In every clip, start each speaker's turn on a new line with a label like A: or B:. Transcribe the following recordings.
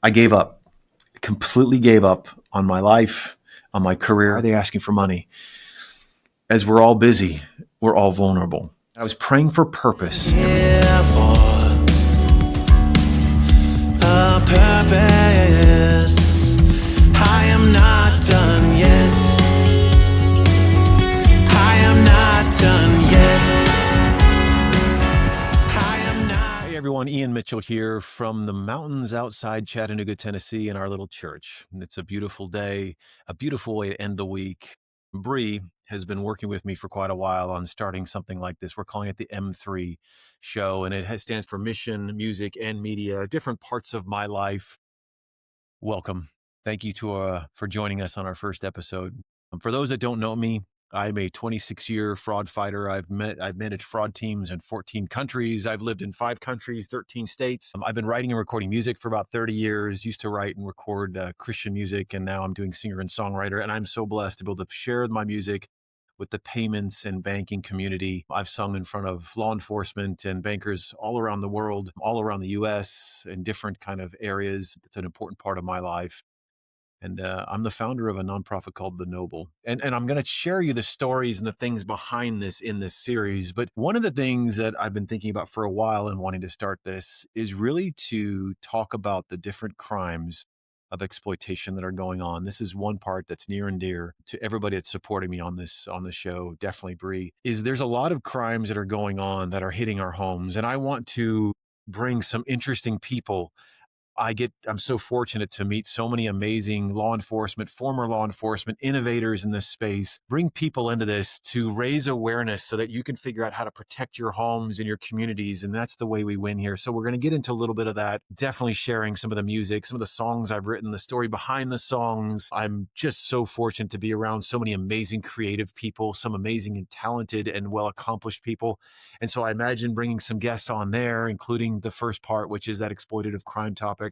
A: I gave up, completely gave up on my life, on my career. Why are they asking for money? As we're all busy, we're all vulnerable. I was praying for purpose.
B: Here for a purpose. I am not done yet. I am not done yet. I am not.
C: Hey everyone, Ian Mitchell here from the mountains outside Chattanooga, Tennessee, in our little church. It's a beautiful day, a beautiful way to end the week. Bree has been working with me for quite a while on starting something like this. We're calling it the M3 show, and it stands for Mission, Music, and Media, different parts of my life. Welcome. Thank you for joining us on our first episode. For those that don't know me, I'm a 26-year fraud fighter. I've managed fraud teams in 14 countries. I've lived in 5 countries, 13 states. I've been writing and recording music for about 30 years, used to write and record Christian music, and now I'm doing singer and songwriter. And I'm so blessed to be able to share my music with the payments and banking community. I've sung in front of law enforcement and bankers all around the world, all around the US, in different kind of areas. It's an important part of my life. And I'm the founder of a nonprofit called the Knoble. And I'm going to share you the stories and the things behind this in this series. But one of the things that I've been thinking about for a while and wanting to start this is really to talk about the different crimes of exploitation that are going on. This is one part that's near and dear to everybody that's supporting me on this show. Definitely, Bree, is there's a lot of crimes that are going on that are hitting our homes. And I want to bring some interesting people. I'm so fortunate to meet so many amazing law enforcement, former law enforcement, innovators in this space, bring people into this to raise awareness so that you can figure out how to protect your homes and your communities. And that's the way we win here. So we're going to get into a little bit of that, definitely sharing some of the music, some of the songs I've written, the story behind the songs. I'm just so fortunate to be around so many amazing creative people, some amazing and talented and well-accomplished people. And so I imagine bringing some guests on there, including the first part, which is that exploitative crime topic.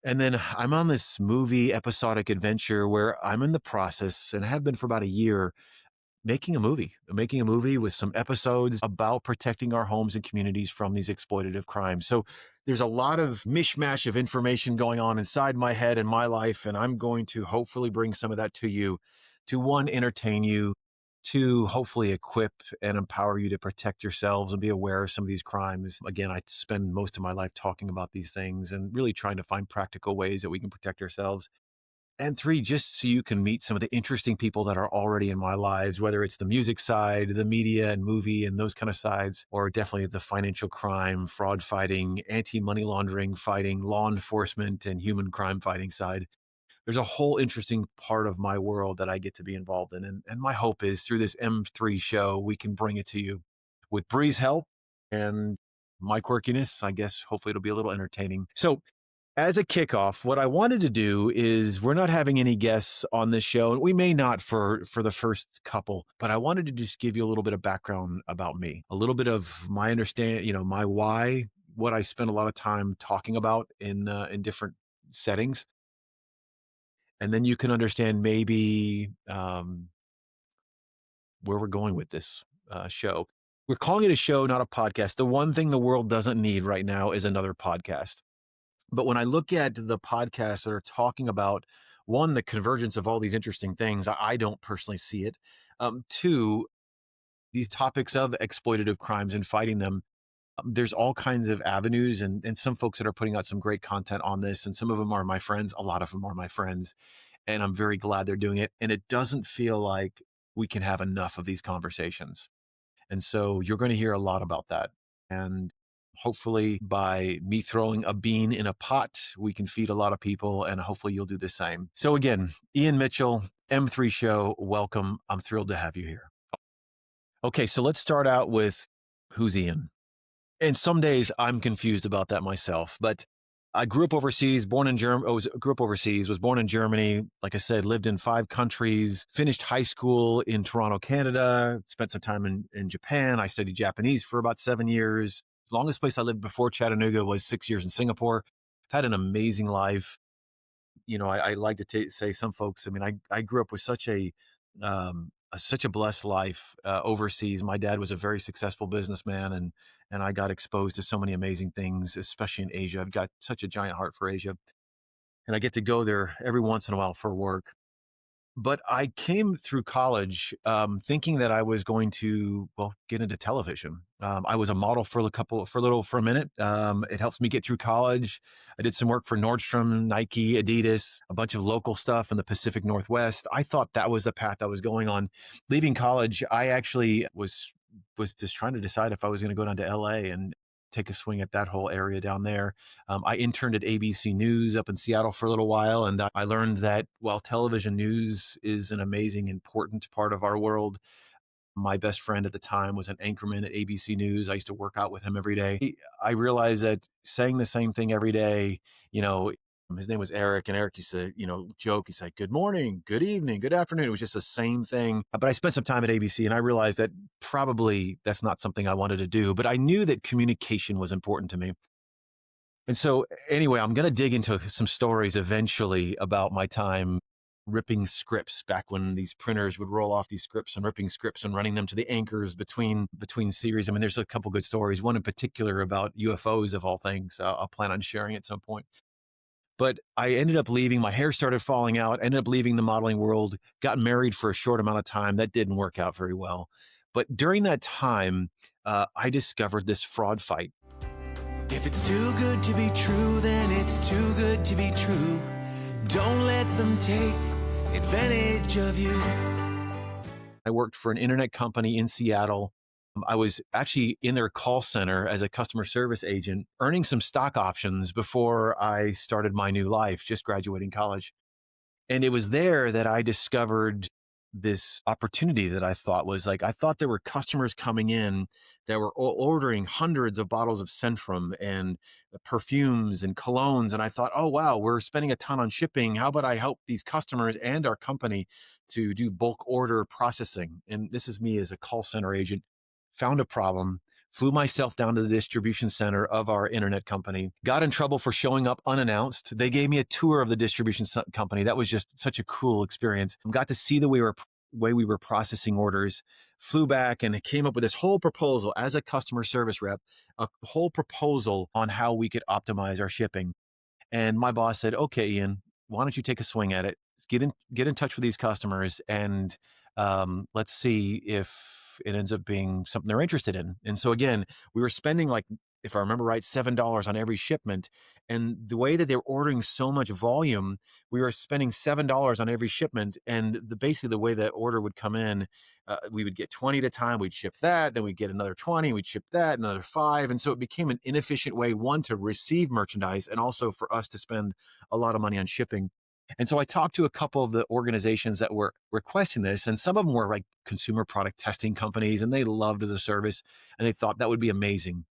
C: And then I'm on this movie episodic adventure where I'm in the process, and have been for about a year, making a movie with some episodes about protecting our homes and communities from these exploitative crimes. So there's a lot of mishmash of information going on inside my head and my life, and I'm going to hopefully bring some of that to you to, one, entertain you, to hopefully equip and empower you to protect yourselves and be aware of some of these crimes. Again, I spend most of my life talking about these things and really trying to find practical ways that we can protect ourselves. And 3, just so you can meet some of the interesting people that are already in my lives, whether it's the music side, the media and movie and those kind of sides, or definitely the financial crime, fraud fighting, anti-money laundering fighting, law enforcement and human crime fighting side. There's a whole interesting part of my world that I get to be involved in. And my hope is through this M3 show, we can bring it to you with Bree's help and my quirkiness. I guess hopefully it'll be a little entertaining. So as a kickoff, what I wanted to do is, we're not having any guests on this show, and we may not for the first couple, but I wanted to just give you a little bit of background about me, a little bit of my understanding, my why, what I spend a lot of time talking about in different settings. And then you can understand maybe where we're going with this show. We're calling it a show, not a podcast. The one thing the world doesn't need right now is another podcast. But when I look at the podcasts that are talking about, one, the convergence of all these interesting things, I don't personally see it. 2, these topics of exploitative crimes and fighting them. There's all kinds of avenues and some folks that are putting out some great content on this. And some of them are my friends. A lot of them are my friends. And I'm very glad they're doing it. And it doesn't feel like we can have enough of these conversations. And so you're going to hear a lot about that. And hopefully by me throwing a bean in a pot, we can feed a lot of people, and hopefully you'll do the same. So again, Ian Mitchell, M3 Show, welcome. I'm thrilled to have you here. Okay, so let's start out with, who's Ian? And some days I'm confused about that myself, but I grew up overseas, grew up overseas, was born in Germany. Like I said, lived in 5 countries, finished high school in Toronto, Canada, spent some time in Japan. I studied Japanese for about 7 years. Longest place I lived before Chattanooga was 6 years in Singapore. I've had an amazing life. I like to say, some folks, I grew up with such a blessed life overseas. My dad was a very successful businessman, and I got exposed to so many amazing things, especially in Asia. I've got such a giant heart for Asia. and I get to go there every once in a while for work. But I came through college thinking that I was going to, well, get into television. I was a model for for a minute. It helps me get through college. I did some work for Nordstrom, Nike, Adidas, a bunch of local stuff in the Pacific Northwest. I thought that was the path I was going on. Leaving college, I actually was just trying to decide if I was going to go down to LA and take a swing at that whole area down there. I interned at ABC News up in Seattle for a little while, and I learned that while television news is an amazing, important part of our world, my best friend at the time was an anchorman at ABC News. I used to work out with him every day. I realized that saying the same thing every day, you know, his name was Eric, and Eric used to, joke. He's like, "Good morning, good evening, good afternoon." It was just the same thing. But I spent some time at ABC, and I realized that probably that's not something I wanted to do. But I knew that communication was important to me. And so, anyway, I'm going to dig into some stories eventually about my time ripping scripts back when these printers would roll off these scripts and ripping scripts and running them to the anchors between series. I mean, there's a couple good stories, one in particular about UFOs of all things. I'll plan on sharing at some point. But I ended up leaving. My hair started falling out, ended up leaving the modeling world, got married for a short amount of time. That didn't work out very well. But during that time, I discovered this fraud fight.
B: If it's too good to be true, then it's too good to be true. Don't let them take advantage of you.
C: I worked for an internet company in Seattle. I was actually in their call center as a customer service agent, earning some stock options before I started my new life, just graduating college. And it was there that I discovered this opportunity that I thought was like, I thought there were customers coming in that were ordering hundreds of bottles of Centrum and perfumes and colognes. And I thought, oh, wow, we're spending a ton on shipping. How about I help these customers and our company to do bulk order processing? And this is me as a call center agent, found a problem, flew myself down to the distribution center of our internet company, got in trouble for showing up unannounced. They gave me a tour of the distribution company. That was just such a cool experience. Got to see the way we were processing orders, flew back and came up with this whole proposal as a customer service rep, a whole proposal on how we could optimize our shipping. And my boss said, "Okay, Ian, why don't you take a swing at it? Get in touch with these customers and let's see if it ends up being something they're interested in." And so again, we were spending, like, if I remember right, $7 on every shipment. And the way that they're ordering so much volume, we were spending $7 on every shipment. And basically the way that order would come in, we would get 20 at a time. We'd ship that, then we'd get another 20. We'd ship that, another 5. And so it became an inefficient way, one, to receive merchandise, and also for us to spend a lot of money on shipping. And so I talked to a couple of the organizations that were requesting this, and some of them were like consumer product testing companies, and they loved the service and they thought that would be amazing.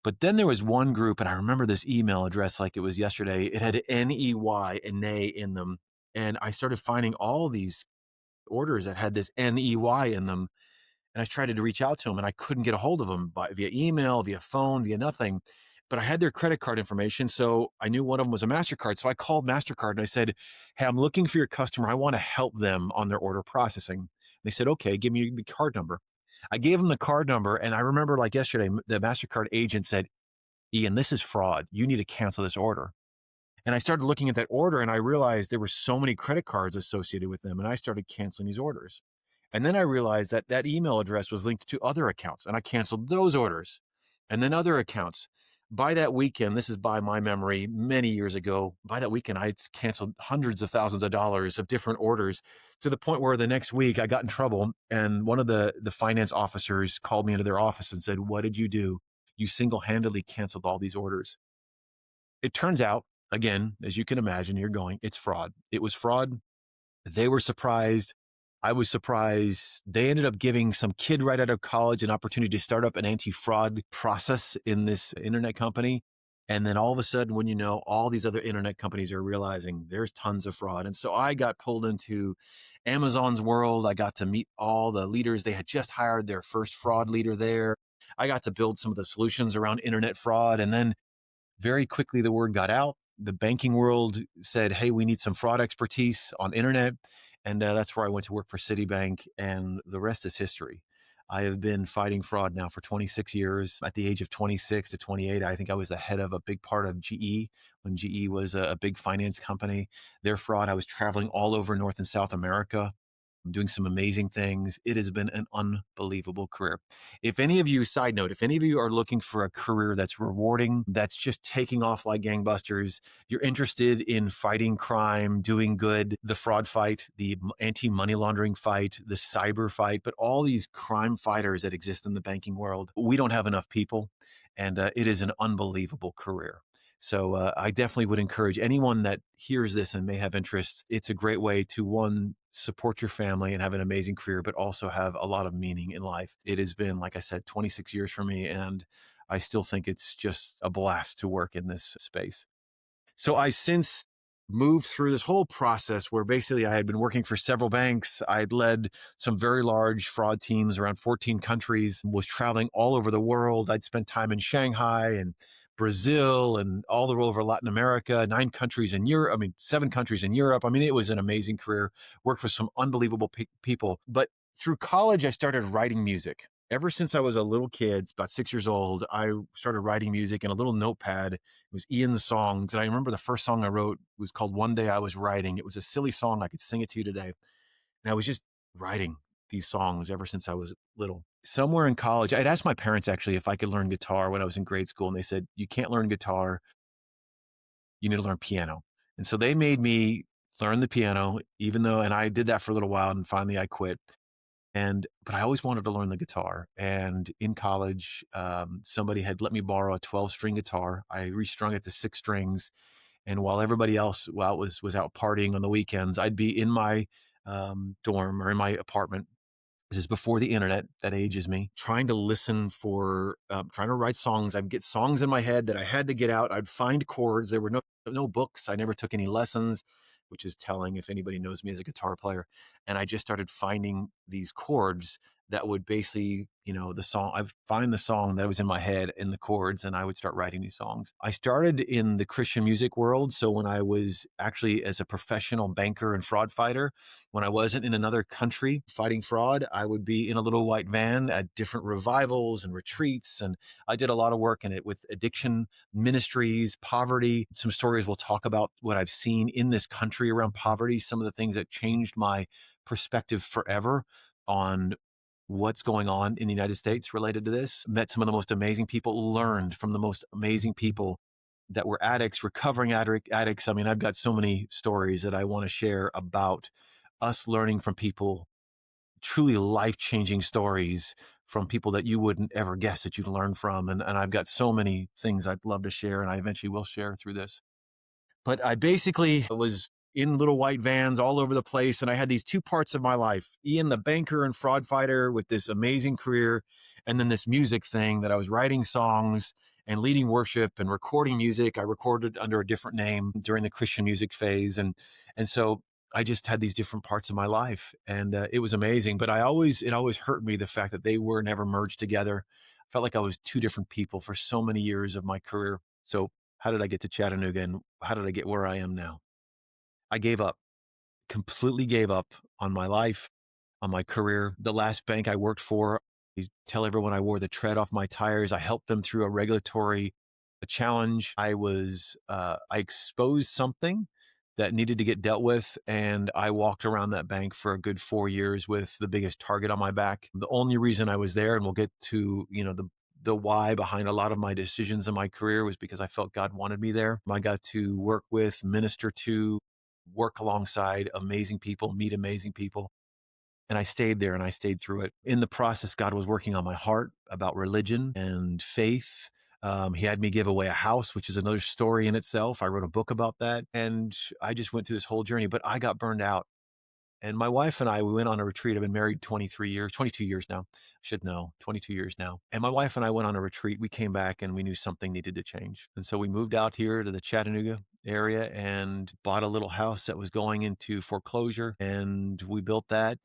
C: But then there was one group, and I remember this email address like it was yesterday. It had NEY and nay in them. And I started finding all these orders that had this NEY in them. And I tried to reach out to them and I couldn't get a hold of them via email, via phone, via nothing. But I had their credit card information. So I knew one of them was a MasterCard. So I called MasterCard and I said, "Hey, I'm looking for your customer. I want to help them on their order processing." And they said, "Okay, give me your card number." I gave them the card number. And I remember, like yesterday, the MasterCard agent said, "Ian, this is fraud. You need to cancel this order." And I started looking at that order and I realized there were so many credit cards associated with them. And I started canceling these orders. And then I realized that that email address was linked to other accounts and I canceled those orders and then other accounts. By that weekend, this is by my memory, many years ago, by that weekend, I had canceled hundreds of thousands of dollars of different orders, to the point where the next week I got in trouble. And one of the finance officers called me into their office and said, "What did you do? You single-handedly canceled all these orders." It turns out, again, as you can imagine, you're going, it's fraud. It was fraud. They were surprised. I was surprised. They ended up giving some kid right out of college an opportunity to start up an anti-fraud process in this internet company. And then all of a sudden, when you know, all these other internet companies are realizing there's tons of fraud. And so I got pulled into Amazon's world. I got to meet all the leaders. They had just hired their first fraud leader there. I got to build some of the solutions around internet fraud. And then very quickly, the word got out. The banking world said, "Hey, we need some fraud expertise on internet." And that's where I went to work for Citibank, and the rest is history. I have been fighting fraud now for 26 years. At the age of 26 to 28, I think I was the head of a big part of GE when GE was a big finance company. Their fraud, I was traveling all over North and South America. I'm doing some amazing things. It has been an unbelievable career. If any of you, side note, if any of you are looking for a career that's rewarding, that's just taking off like gangbusters, you're interested in fighting crime, doing good, the fraud fight, the anti-money laundering fight, the cyber fight, but all these crime fighters that exist in the banking world, we don't have enough people. And it is an unbelievable career. So I definitely would encourage anyone that hears this and may have interest. It's a great way to, one, support your family and have an amazing career, but also have a lot of meaning in life. It has been, like I said, 26 years for me, and I still think it's just a blast to work in this space. So I since moved through this whole process where basically I had been working for several banks. I'd led some very large fraud teams around 14 countries, was traveling all over the world. I'd spent time in Shanghai and Brazil and all over Latin America, 9 countries in Europe. I mean, 7 countries in Europe. I mean, it was an amazing career. Worked with some unbelievable people. But through college, I started writing music. Ever since I was a little kid, about 6 years old, I started writing music in a little notepad. It was Ian's songs. And I remember the first song I wrote was called One Day I Was Writing. It was a silly song. I could sing it to you today. And I was just writing these songs ever since I was little. Somewhere in college, I'd asked my parents actually if I could learn guitar when I was in grade school. And they said, you can't learn guitar. You need to learn piano. And so they made me learn the piano, and I did that for a little while. And finally I quit. But I always wanted to learn the guitar. And in college, somebody had let me borrow a 12-string guitar. I restrung it to 6 strings. And while everybody else, was out partying on the weekends, I'd be in my dorm or in my apartment. This is before the internet. That ages me. Trying to listen for, trying to write songs. I'd get songs in my head that I had to get out. I'd find chords. There were no books. I never took any lessons, which is telling if anybody knows me as a guitar player. And I just started finding these chords that would basically, the song, I'd find the song that was in my head in the chords, and I would start writing these songs. I started in the Christian music world. So when I was actually as a professional banker and fraud fighter, when I wasn't in another country fighting fraud, I would be in a little white van at different revivals and retreats. And I did a lot of work in it with addiction ministries, poverty. Some stories we'll talk about what I've seen in this country around poverty, some of the things that changed my perspective forever on what's going on in the United States related to this. Met some of the most amazing people, learned from the most amazing people that were addicts, recovering addicts. I mean, I've got so many stories that I want to share about us learning from people, truly life-changing stories from people that you wouldn't ever guess that you'd learn from. And I've got so many things I'd love to share, and I eventually will share through this. But I basically was in little white vans all over the place. And I had these 2 parts of my life, Ian, the banker and fraud fighter with this amazing career. And then this music thing that I was writing songs and leading worship and recording music. I recorded under a different name during the Christian music phase. And so I just had these different parts of my life, and it was amazing. But it always hurt me, the fact that they were never merged together. I felt like I was 2 different people for so many years of my career. So how did I get to Chattanooga, and how did I get where I am now? I gave up, completely gave up on my life, on my career. The last bank I worked for, I tell everyone I wore the tread off my tires. I helped them through a regulatory challenge. I exposed something that needed to get dealt with, and I walked around that bank for a good 4 years with the biggest target on my back. The only reason I was there, and we'll get to, the why behind a lot of my decisions in my career, was because I felt God wanted me there. I got to work with, minister to, work alongside amazing people, meet amazing people. And I stayed there, and I stayed through it. In the process, God was working on my heart about religion and faith. He had me give away a house, which is another story in itself. I wrote a book about that, and I just went through this whole journey, but I got burned out. And my wife and I, we went on a retreat. I've been married 22 years now. I should know, 22 years now. And my wife and I went on a retreat. We came back and we knew something needed to change. And so we moved out here to the Chattanooga area and bought a little house that was going into foreclosure. And we built that.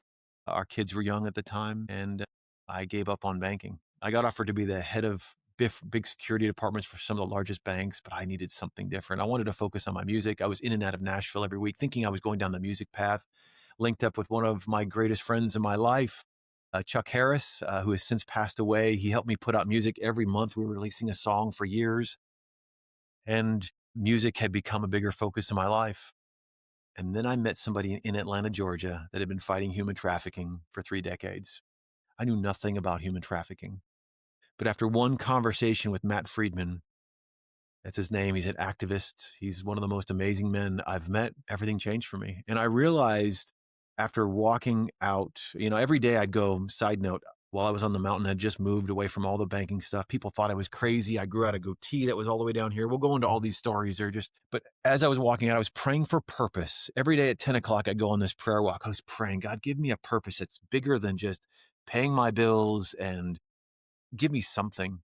C: Our kids were young at the time, and I gave up on banking. I got offered to be the head of big security departments for some of the largest banks, but I needed something different. I wanted to focus on my music. I was in and out of Nashville every week, thinking I was going down the music path. Linked up with one of my greatest friends in my life, Chuck Harris, who has since passed away. He helped me put out music every month. We were releasing a song for years, and music had become a bigger focus in my life. And then I met somebody in Atlanta, Georgia, that had been fighting human trafficking for 3 decades. I knew nothing about human trafficking. But after one conversation with Matt Friedman, that's his name, he's an activist. He's one of the most amazing men I've met. Everything changed for me. And I realized after walking out, every day I'd go, side note, while I was on the mountain, I'd just moved away from all the banking stuff. People thought I was crazy. I grew out a goatee that was all the way down here. We'll go into all these stories. But as I was walking out, I was praying for purpose. Every day at 10 o'clock, I'd go on this prayer walk. I was praying, God, give me a purpose that's bigger than just paying my bills, and give me something.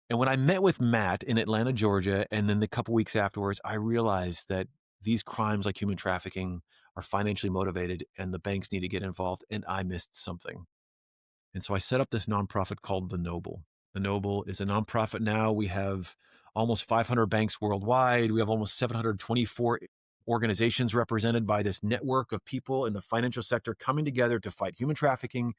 C: And when I met with Matt in Atlanta, Georgia, and then the couple weeks afterwards, I realized that these crimes like human trafficking are financially motivated and the banks need to get involved. And I missed something. And so I set up this nonprofit called the Knoble. The Knoble is a nonprofit now. We have almost 500 banks worldwide. We have almost 724 organizations represented by this network of people in the financial sector coming together to fight human trafficking,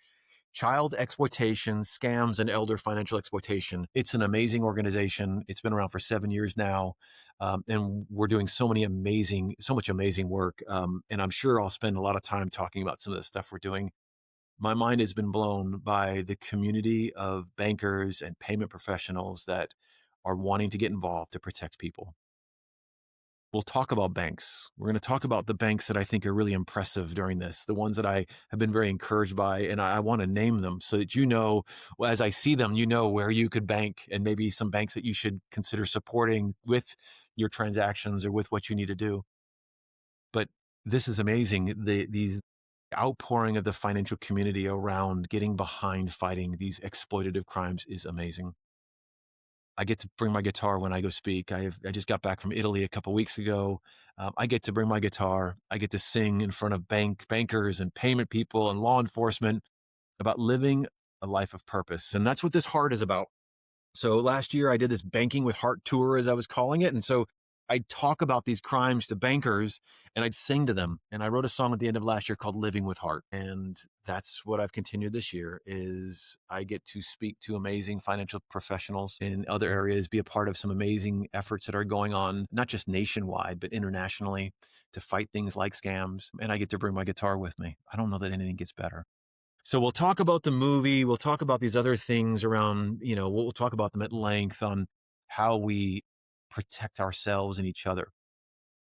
C: child exploitation, scams, and elder financial exploitation. It's an amazing organization. It's been around for 7 years now. And we're doing so much amazing work. And I'm sure I'll spend a lot of time talking about some of the stuff we're doing. My mind has been blown by the community of bankers and payment professionals that are wanting to get involved to protect people. We'll talk about banks. We're going to talk about the banks that I think are really impressive during this, the ones that I have been very encouraged by, and I want to name them so that as I see them, where you could bank, and maybe some banks that you should consider supporting with your transactions or with what you need to do. But this is amazing. These outpouring of the financial community around getting behind fighting these exploitative crimes is amazing. I get to bring my guitar when I go speak. I just got back from Italy a couple weeks ago. I get to bring my guitar. I get to sing in front of bankers and payment people and law enforcement about living a life of purpose. And that's what this heart is about. So last year I did this Banking with Heart tour, as I was calling it. And so I'd talk about these crimes to bankers and I'd sing to them. And I wrote a song at the end of last year called Living with Heart. And that's what I've continued this year is I get to speak to amazing financial professionals in other areas, be a part of some amazing efforts that are going on, not just nationwide, but internationally to fight things like scams. And I get to bring my guitar with me. I don't know that anything gets better. So we'll talk about the movie. We'll talk about these other things around, we'll talk about them at length on how we protect ourselves and each other.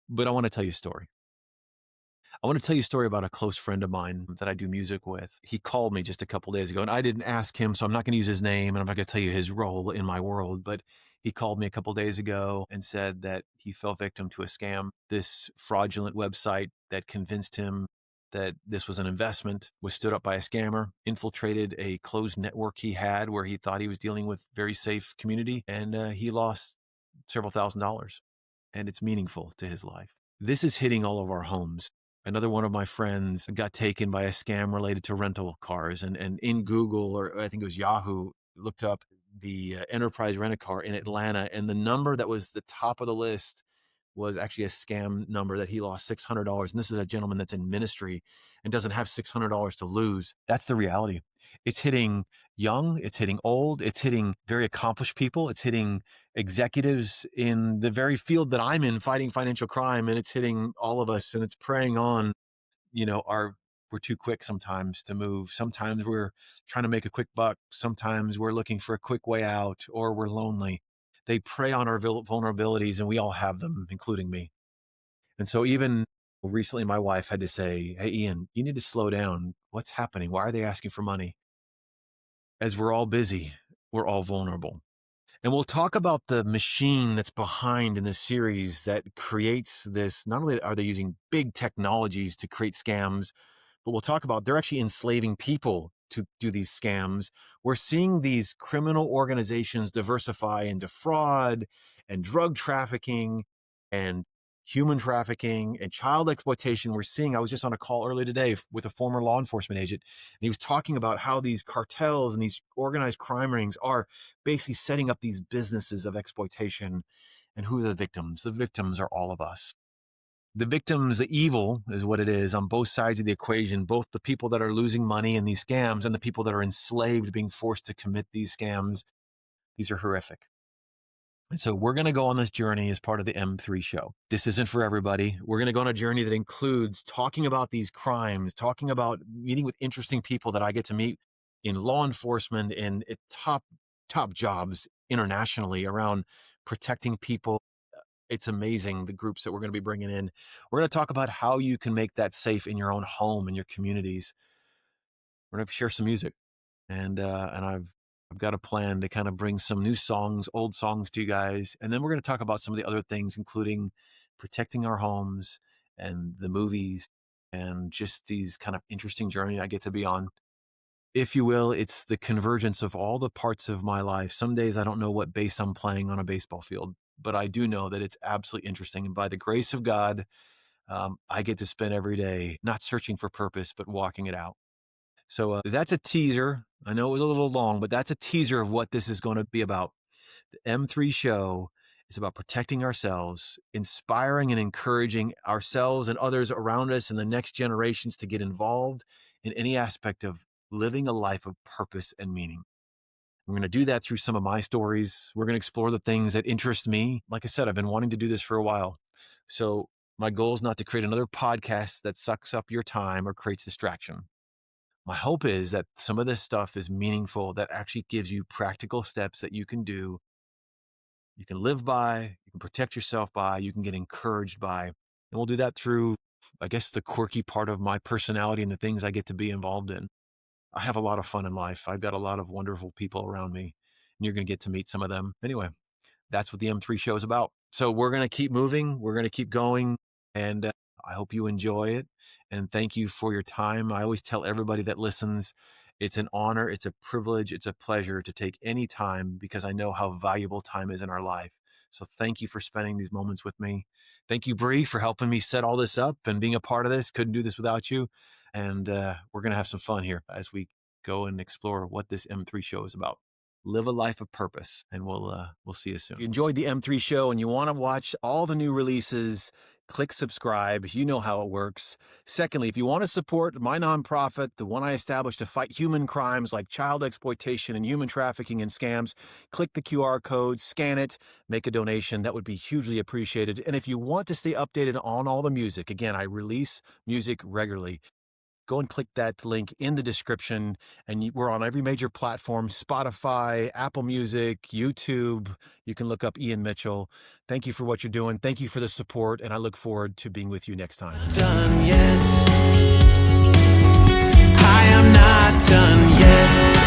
C: But I want to tell you a story. I want to tell you a story about a close friend of mine that I do music with. He called me just a couple days ago, and I didn't ask him, so I'm not going to use his name, and I'm not going to tell you his role in my world, but he called me a couple days ago and said that he fell victim to a scam. This fraudulent website that convinced him that this was an investment was stood up by a scammer, infiltrated a closed network he had where he thought he was dealing with very safe community, and he lost several $1,000s, and it's meaningful to his life. This is hitting all of our homes. Another one of my friends got taken by a scam related to rental cars, and in Google, or I think it was Yahoo, looked up the enterprise rent-a-car in Atlanta, and the number that was the top of the list was actually a scam number that he lost $600. And this is a gentleman that's in ministry and doesn't have $600 to lose. That's the reality. It's hitting young, it's hitting old, it's hitting very accomplished people, it's hitting executives in the very field that I'm in, fighting financial crime, and it's hitting all of us, and it's preying on, we're too quick sometimes to move. Sometimes we're trying to make a quick buck. Sometimes we're looking for a quick way out, or we're lonely. They prey on our vulnerabilities, and we all have them, including me. And so even recently, my wife had to say, "Hey, Ian, you need to slow down. What's happening? Why are they asking for money?" As we're all busy, we're all vulnerable. And we'll talk about the machine that's behind in this series that creates this. Not only are they using big technologies to create scams, but we'll talk about they're actually enslaving people to do these scams. We're seeing these criminal organizations diversify into fraud and drug trafficking and human trafficking and child exploitation. I was just on a call earlier today with a former law enforcement agent, and he was talking about how these cartels and these organized crime rings are basically setting up these businesses of exploitation. And who are the victims? The victims are all of us. The victims, the evil is what it is on both sides of the equation, both the people that are losing money in these scams and the people that are enslaved, being forced to commit these scams. These are horrific. And so we're going to go on this journey as part of the M3 show. This isn't for everybody. We're going to go on a journey that includes talking about these crimes, talking about meeting with interesting people that I get to meet in law enforcement and at top jobs internationally around protecting people. It's amazing, the groups that we're going to be bringing in. We're going to talk about how you can make that safe in your own home, in your communities. We're going to share some music, and I've got a plan to kind of bring some new songs, old songs to you guys, and then we're going to talk about some of the other things, including protecting our homes and the movies and just these kind of interesting journey I get to be on. If you will, it's the convergence of all the parts of my life. Some days I don't know what bass I'm playing on a baseball field, but I do know that it's absolutely interesting. And by the grace of God, I get to spend every day not searching for purpose, but walking it out. So that's a teaser. I know it was a little long, but that's a teaser of what this is going to be about. The M3 show is about protecting ourselves, inspiring and encouraging ourselves and others around us and the next generations to get involved in any aspect of living a life of purpose and meaning. We're going to do that through some of my stories. We're going to explore the things that interest me. Like I said, I've been wanting to do this for a while. So my goal is not to create another podcast that sucks up your time or creates distraction. My hope is that some of this stuff is meaningful, that actually gives you practical steps that you can do, you can live by, you can protect yourself by, you can get encouraged by. And we'll do that through, I guess, the quirky part of my personality and the things I get to be involved in. I have a lot of fun in life. I've got a lot of wonderful people around me, and you're going to get to meet some of them. Anyway, that's what the M3 show is about. So we're going to keep moving. We're going to keep going. And I hope you enjoy it. And thank you for your time. I always tell everybody that listens, it's an honor, it's a privilege, it's a pleasure to take any time because I know how valuable time is in our life. So thank you for spending these moments with me. Thank you, Bree, for helping me set all this up and being a part of this. Couldn't do this without you. And we're going to have some fun here as we go and explore what this M3 show is about. Live a life of purpose, and we'll see you soon. If you enjoyed the M3 show and you want to watch all the new releases, click subscribe. You know how it works. Secondly, if you want to support my nonprofit, the one I established to fight human crimes like child exploitation and human trafficking and scams, click the QR code, scan it, make a donation. That would be hugely appreciated. And if you want to stay updated on all the music, again, I release music regularly. Go and click that link in the description. And we're on every major platform, Spotify, Apple Music, YouTube. You can look up Ian Mitchell. Thank you for what you're doing. Thank you for the support. And I look forward to being with you next time.
B: Done yet. I am not done yet.